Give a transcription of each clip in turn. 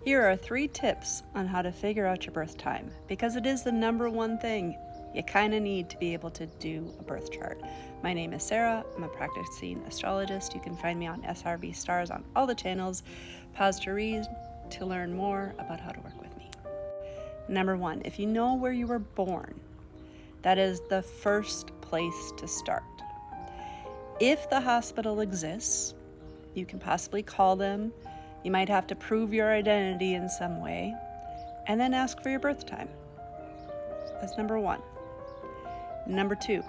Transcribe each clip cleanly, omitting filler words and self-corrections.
Here are 3 tips on how to figure out your birth time, because it is the number one thing you kind of need to be able to do a birth chart. My name is Sarah. I'm a practicing astrologist. You can find me on SRB Stars on all the channels. Pause to read to learn more about how to work with me. Number 1, if you know where you were born, that is the first place to start. If the hospital exists, you can possibly call them. You might have to prove your identity in some way, and then ask for your birth time. That's number 1. Number 2,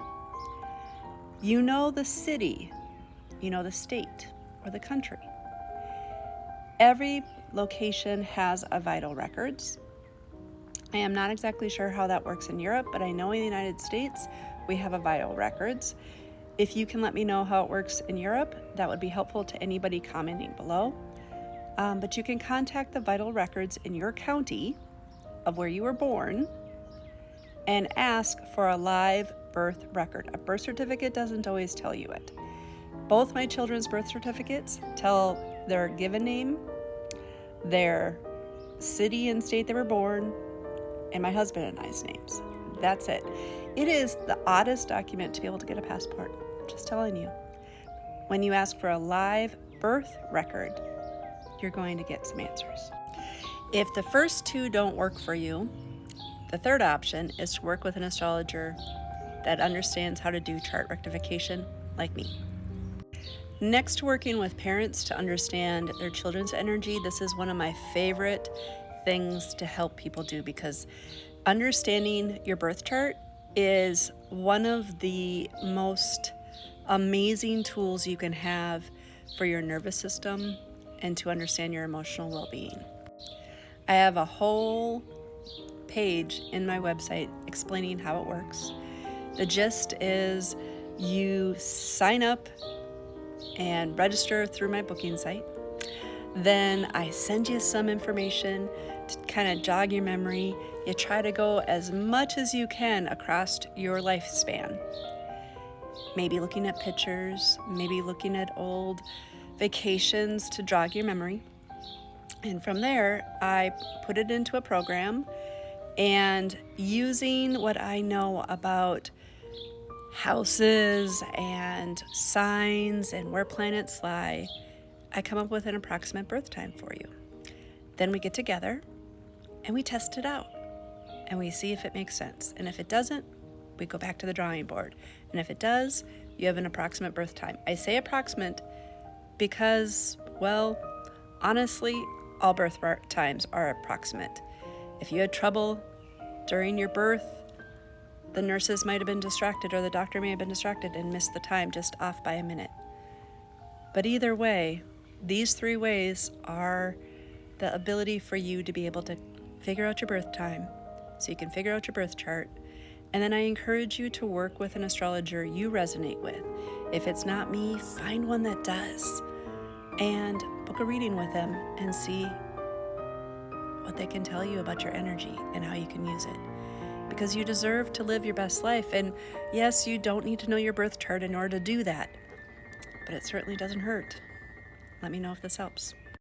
you know the city, you know the state or the country. Every location has a vital records. I am not exactly sure how that works in Europe, but I know in the United States we have a vital records. If you can let me know how it works in Europe, that would be helpful to anybody commenting below. But you can contact the vital records in your county of where you were born and ask for a live birth record. A birth certificate doesn't always tell you it. Both my children's birth certificates tell their given name, their city and state they were born, and my husband and I's names. That's it. It is the oddest document to be able to get a passport. Just telling you. When you ask for a live birth record, you're going to get some answers. If the first 2 don't work for you, the third option is to work with an astrologer that understands how to do chart rectification like me. Next to working with parents to understand their children's energy, this is one of my favorite things to help people do, because understanding your birth chart is one of the most amazing tools you can have for your nervous system and to understand your emotional well-being. I have a whole page in my website explaining how it works. The gist is you sign up and register through my booking site. Then I send you some information to kind of jog your memory. You try to go as much as you can across your lifespan. Maybe looking at pictures, maybe looking at old vacations to jog your memory. And from there, I put it into a program, and using what I know about houses and signs and where planets lie, I come up with an approximate birth time for you. Then we get together and we test it out and we see if it makes sense. And if it doesn't, we go back to the drawing board. And if it does, you have an approximate birth time. I say approximate because, well, honestly, all birth times are approximate. If you had trouble during your birth, the nurses might have been distracted, or the doctor may have been distracted and missed the time just off by a minute. But either way, these 3 ways are the ability for you to be able to figure out your birth time so you can figure out your birth chart. And then I encourage you to work with an astrologer you resonate with. If it's not me, find one that does, and book a reading with them and see what they can tell you about your energy and how you can use it. Because you deserve to live your best life. And yes, you don't need to know your birth chart in order to do that, but it certainly doesn't hurt. Let me know if this helps.